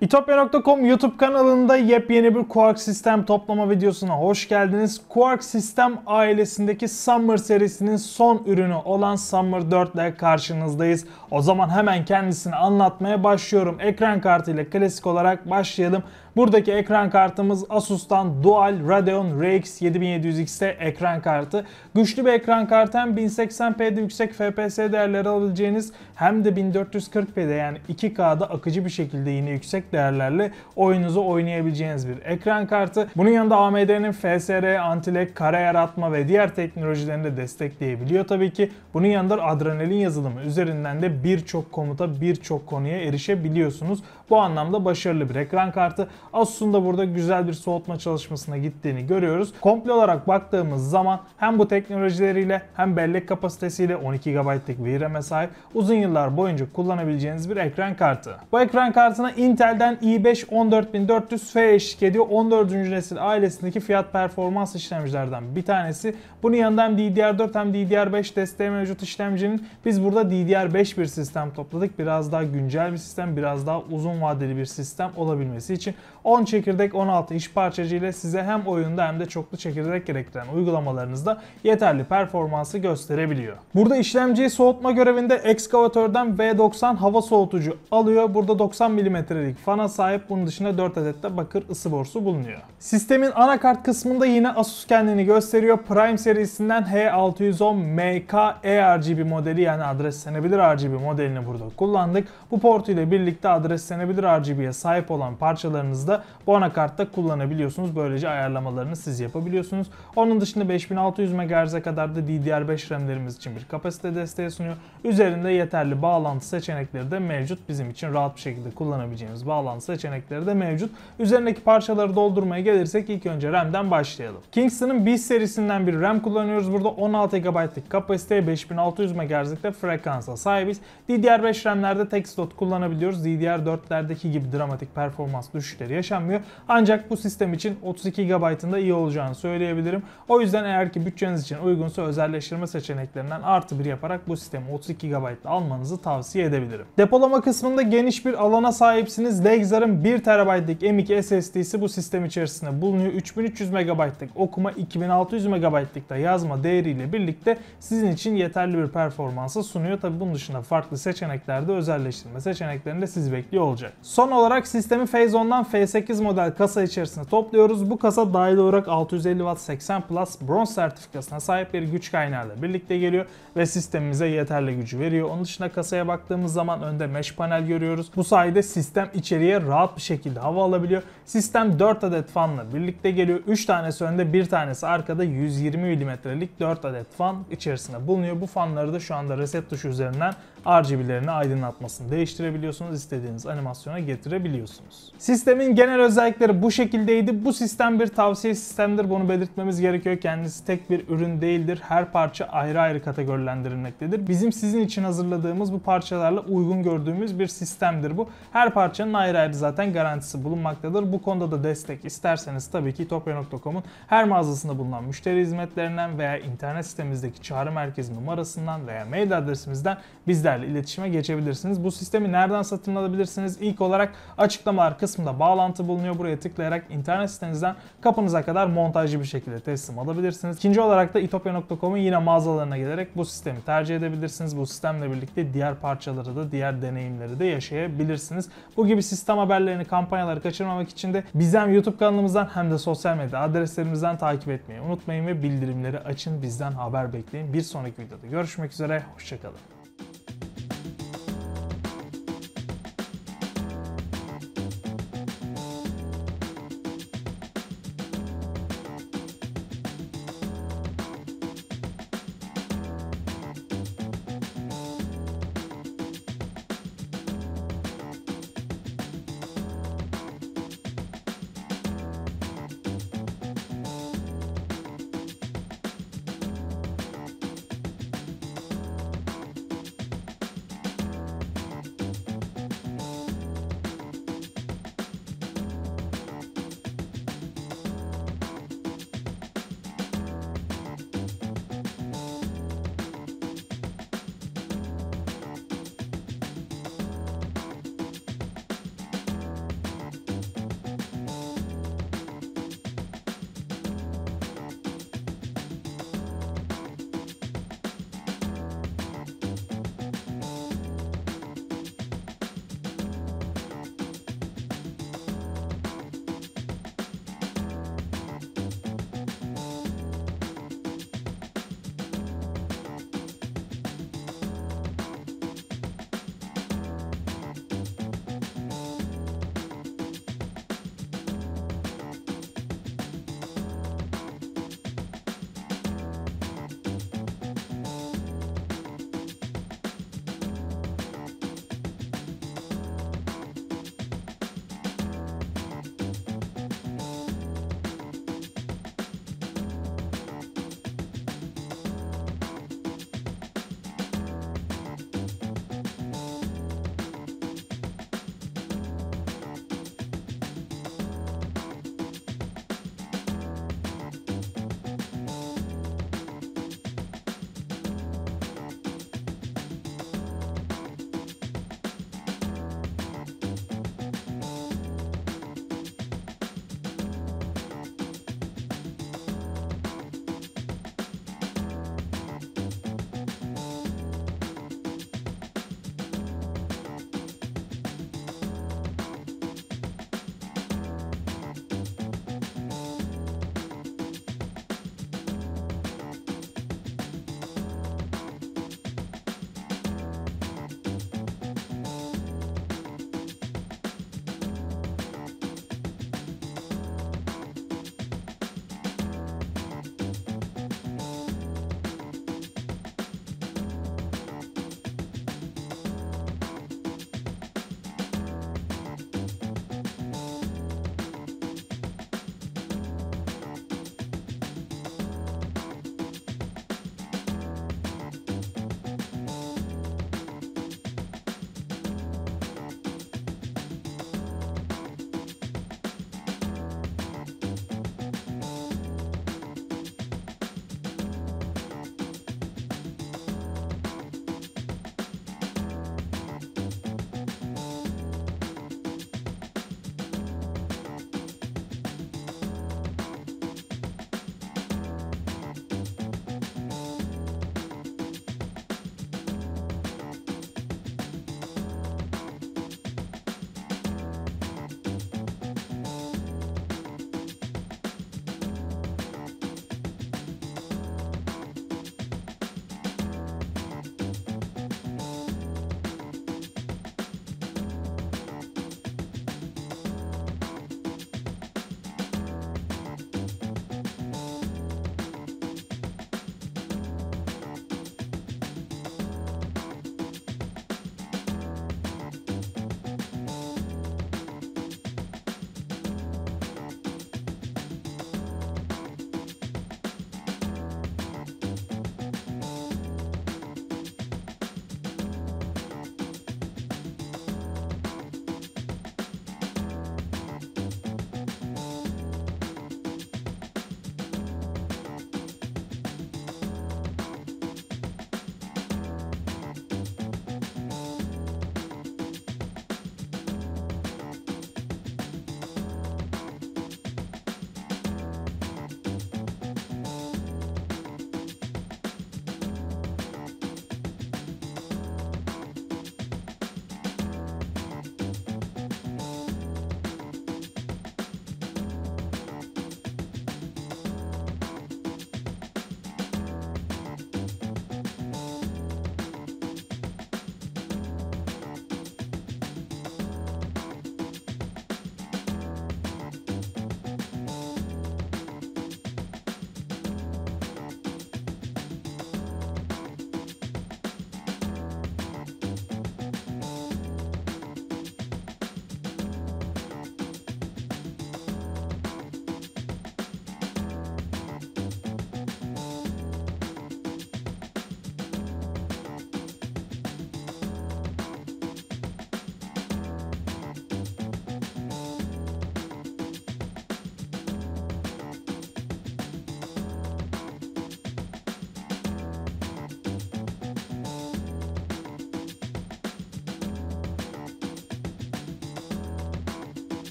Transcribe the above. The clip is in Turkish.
itopya.com YouTube kanalında yepyeni bir KUARK sistem toplama videosuna hoş geldiniz. KUARK sistem ailesindeki Summer serisinin son ürünü olan Summer 4 ile karşınızdayız. O zaman hemen kendisini anlatmaya başlıyorum. Ekran kartı ile klasik olarak başlayalım. Buradaki ekran kartımız ASUS'tan Dual Radeon RX 7700X'te ekran kartı. Güçlü bir ekran kartı, hem 1080p'de yüksek FPS değerleri alabileceğiniz hem de 1440p'de yani 2K'da akıcı bir şekilde yine yüksek değerlerle oyununuzu oynayabileceğiniz bir ekran kartı. Bunun yanında AMD'nin FSR, anti-lag, kare yaratma ve diğer teknolojilerini de destekleyebiliyor tabii ki. Bunun yanında adrenalin yazılımı üzerinden de birçok komuta, birçok konuya erişebiliyorsunuz. Bu anlamda başarılı bir ekran kartı. ASUS'un da burada güzel bir soğutma çalışmasına gittiğini görüyoruz. Komple olarak baktığımız zaman hem bu teknolojileriyle hem bellek kapasitesiyle 12 GB'lık VRAM'e sahip uzun yıllar boyunca kullanabileceğiniz bir ekran kartı. Bu ekran kartına Intel'den i5 14400F eşlik ediyor. 14. nesil ailesindeki fiyat performans işlemcilerden bir tanesi. Bunun yanında hem DDR4 hem DDR5 desteği mevcut işlemcinin. Biz burada DDR5 bir sistem topladık. Biraz daha güncel bir sistem, biraz daha uzun vadeli bir sistem olabilmesi için 10 çekirdek 16 iş parçacı ile size hem oyunda hem de çoklu çekirdek gerektiren uygulamalarınızda yeterli performansı gösterebiliyor. Burada işlemciyi soğutma görevinde ekskavatörden V90 hava soğutucu alıyor. Burada 90 mm'lik fana sahip. Bunun dışında 4 adet de bakır ısı borusu bulunuyor. Sistemin anakart kısmında yine ASUS kendini gösteriyor. Prime serisinden H610MK eRGB modeli, yani adreslenebilir RGB modelini burada kullandık. Bu port ile birlikte adreslenebilir RGB'ye sahip olan parçalarınızda bu anakartta kullanabiliyorsunuz. Böylece ayarlamalarını siz yapabiliyorsunuz. Onun dışında 5600 MHz'e kadar da DDR5 RAM'lerimiz için bir kapasite desteği sunuyor. Üzerinde yeterli bağlantı seçenekleri de mevcut. Bizim için rahat bir şekilde kullanabileceğimiz bağlantı seçenekleri de mevcut. Üzerindeki parçaları doldurmaya gelirsek ilk önce RAM'den başlayalım. Kingston'ın Beast serisinden bir RAM kullanıyoruz. Burada 16 GB'lık kapasiteye 5600 MHz'lik de frekansa sahibiz. DDR5 RAM'lerde tek slot kullanabiliyoruz. DDR4'lerdeki gibi dramatik performans düşüşleri yaşanmıyor. Ancak bu sistem için 32 GB'ın da iyi olacağını söyleyebilirim. O yüzden eğer ki bütçeniz için uygunsa özelleştirme seçeneklerinden +1 yaparak bu sistemi 32 GB almanızı tavsiye edebilirim. Depolama kısmında geniş bir alana sahipsiniz. Lexar'ın 1 TB'lik M.2 SSD'si bu sistem içerisinde bulunuyor. 3300 MB'lık okuma, 2600 MB'lık da yazma değeriyle birlikte sizin için yeterli bir performansı sunuyor. Tabi bunun dışında farklı seçeneklerde özelleştirme seçeneklerinde sizi bekliyor olacak. Son olarak sistemi Phase 10'dan F8 model kasa içerisinde topluyoruz. Bu kasa dahil olarak 650 Watt 80 Plus bronz sertifikasına sahip bir güç kaynağıyla birlikte geliyor ve sistemimize yeterli gücü veriyor. Onun dışında kasaya baktığımız zaman önde mesh panel görüyoruz. Bu sayede sistem içeriye rahat bir şekilde hava alabiliyor. Sistem 4 adet fanla birlikte geliyor. 3 tanesi önde, 1 tanesi arkada 120 mm'lik 4 adet fan içerisinde bulunuyor. Bu fanları da şu anda reset tuşu üzerinden RGB'lerini aydınlatmasını değiştirebiliyorsunuz. İstediğiniz animasyona getirebiliyorsunuz. Sistemin genel özellikleri bu şekildeydi. Bu sistem bir tavsiye sistemdir. Bunu belirtmemiz gerekiyor. Kendisi tek bir ürün değildir. Her parça ayrı ayrı kategorilendirilmektedir. Bizim sizin için hazırladığımız bu parçalarla uygun gördüğümüz bir sistemdir bu. Her parçanın ayrı ayrı zaten garantisi bulunmaktadır. Bu konuda da destek isterseniz tabii ki itopya.com'un her mağazasında bulunan müşteri hizmetlerinden veya internet sitemizdeki çağrı merkezi numarasından veya mail adresimizden bizlerle iletişime geçebilirsiniz. Bu sistemi nereden satın alabilirsiniz? İlk olarak açıklamalar kısmında bağlantı bulunuyor. Buraya tıklayarak internet sitenizden kapınıza kadar montajlı bir şekilde teslim alabilirsiniz. İkinci olarak da itopya.com'un yine mağazalarına gelerek bu sistemi tercih edebilirsiniz. Bu sistemle birlikte diğer parçaları da, diğer deneyimleri de yaşayabilirsiniz. Bu gibi sistem haberlerini, kampanyaları kaçırmamak için de bizi hem YouTube kanalımızdan hem de sosyal medya adreslerimizden takip etmeyi unutmayın ve bildirimleri açın. Bizden haber bekleyin. Bir sonraki videoda görüşmek üzere. Hoşçakalın.